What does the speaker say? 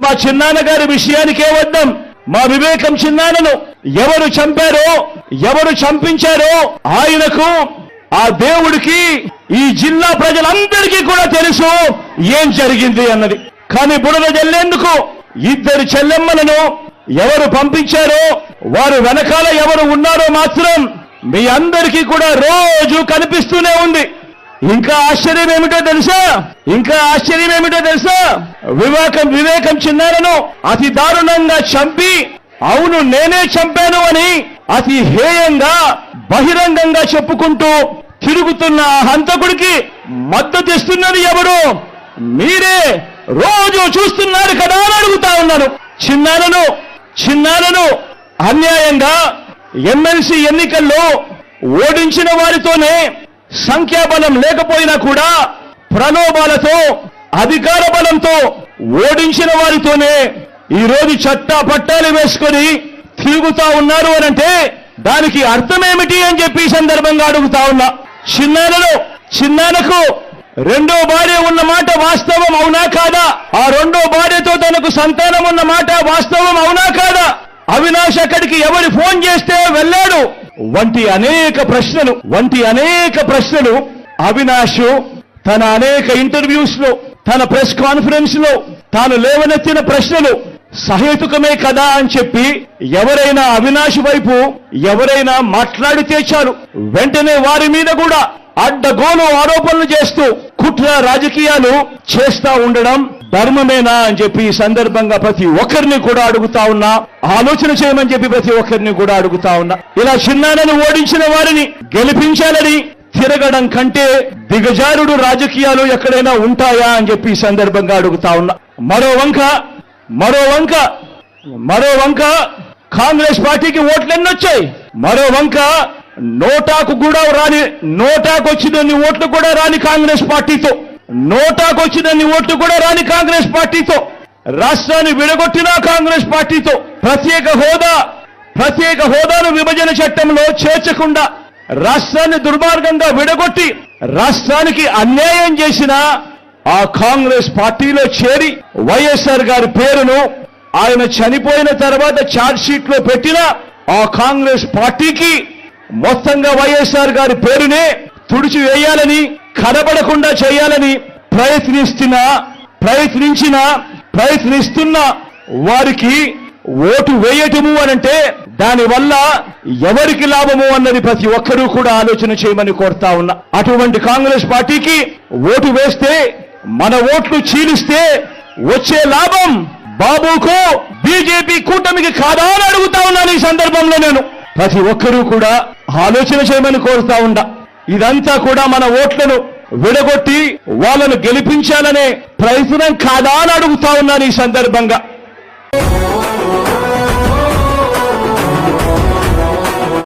మా చిన్నాన్న గారి విషయానికే వద్దాం. మా వివేకం చిన్నాన్నను ఎవరు చంపారో, ఎవరు చంపించారో ఆయనకు, ఆ దేవుడికి, ఈ జిల్లా ప్రజలందరికీ కూడా తెలుసు ఏం జరిగింది అన్నది. కానీ బురద జల్లేందుకు ఇద్దరు చెల్లెమ్మలను ఎవరు పంపించారో, వారు వెనకాల ఎవరు ఉన్నారో మాత్రం మీ అందరికీ కూడా రోజు కనిపిస్తూనే ఉంది. ఇంకా ఆశ్చర్యం ఏమిటో తెలుసా, వివేకం చిన్నారను అతి దారుణంగా చంపి, అవును నేనే చంపాను అని అతి హేయంగా బహిరంగంగా చెప్పుకుంటూ తిరుగుతున్న ఆ హంతకుడికి మద్దతు ఇస్తున్నది ఎవరు? మీరే రోజు చూస్తున్నారు కదా అని అడుగుతా ఉన్నాను. చిన్నారను అన్యాయంగా ఎమ్మెల్సీ ఎన్నికల్లో ఓడించిన వారితోనే, సంఖ్యాబలం లేకపోయినా కూడా ప్రలోభాలతో, అధికార బలంతో ఓడించిన వారితోనే ఈరోజు చట్టా పట్టాలు వేసుకొని తిరుగుతా ఉన్నారు అనంటే దానికి అర్థమేమిటి అని చెప్పి ఈ సందర్భంగా అడుగుతా ఉన్నా. చిన్నానకు రెండో భార్య ఉన్న మాట వాస్తవం అవునా కాదా? ఆ రెండో భార్యతో తనకు సంతానం ఉన్న మాట వాస్తవం అవునా కాదా? అవినాష్ అక్కడికి ఎవరు ఫోన్ చేస్తే వెళ్ళాడు వంటి అనేక ప్రశ్నలు అవినాష్ తన అనేక ఇంటర్వ్యూస్ లో, తన ప్రెస్ కాన్ఫరెన్స్ లో తాను లేవనెత్తిన ప్రశ్నలు సహేతుకమే కదా అని చెప్పి ఎవరైనా అవినాష్ వైపు ఎవరైనా మాట్లాడితే చాలు వెంటనే వారి మీద కూడా అడ్డగోలు ఆరోపణలు చేస్తూ కుట్ర రాజకీయాలు చేస్తా ఉండడం ధర్మమేనా అని చెప్పి ఈ సందర్భంగా ప్రతి ఒక్కరిని కూడా అడుగుతా ఉన్నా. ఆలోచన చేయమని చెప్పి ప్రతి ఒక్కరిని కూడా అడుగుతా ఉన్నా. ఇలా చిన్నాన్నను ఓడించిన వారిని గెలిపించాలని తిరగడం కంటే దిగజారుడు రాజకీయాలు ఎక్కడైనా ఉంటాయా అని చెప్పి ఈ సందర్భంగా అడుగుతా ఉన్నా. మరో వంక కాంగ్రెస్ పార్టీకి ఓట్లు ఎన్నొచ్చాయి? మరో వంక నోటాకు వచ్చినన్ని ఓట్లు కూడా రాని కాంగ్రెస్ పార్టీతో, రాష్ట్రాన్ని విడగొట్టిన కాంగ్రెస్ పార్టీతో, ప్రత్యేక హోదాను విభజన చట్టంలో చేర్చకుండా రాష్ట్రాన్ని దుర్మార్గంగా విడగొట్టి రాష్ట్రానికి అన్యాయం చేసిన ఆ కాంగ్రెస్ పార్టీలో చేరి వైఎస్ఆర్ గారి పేరును ఆయన చనిపోయిన తర్వాత ఛార్జ్ షీట్ లో పెట్టిన ఆ కాంగ్రెస్ పార్టీకి మొత్తంగా వైఎస్ఆర్ గారి పేరునే తుడిచి వేయాలని, కనబడకుండా చేయాలని ప్రయత్నిస్తున్న వారికి ఓటు వేయటము అనంటే దానివల్ల ఎవరికి లాభము అన్నది ప్రతి ఒక్కరూ కూడా ఆలోచన చేయమని కోరుతా ఉన్నా. అటువంటి కాంగ్రెస్ పార్టీకి ఓటు వేస్తే, మన ఓట్లు చీలిస్తే వచ్చే లాభం బాబుకు, బీజేపీ కూటమికి కాదా అని అడుగుతా ఉన్నాను. ఈ సందర్భంలో నేను ప్రతి ఒక్కరూ కూడా ఆలోచన చేయమని కోరుతా ఉన్నా. ఇదంతా కూడా మన ఓట్లను విడగొట్టి వాళ్ళను గెలిపించాలనే ప్రయత్నం కాదా అని అడుగుతా ఉన్నాను ఈ సందర్భంగా.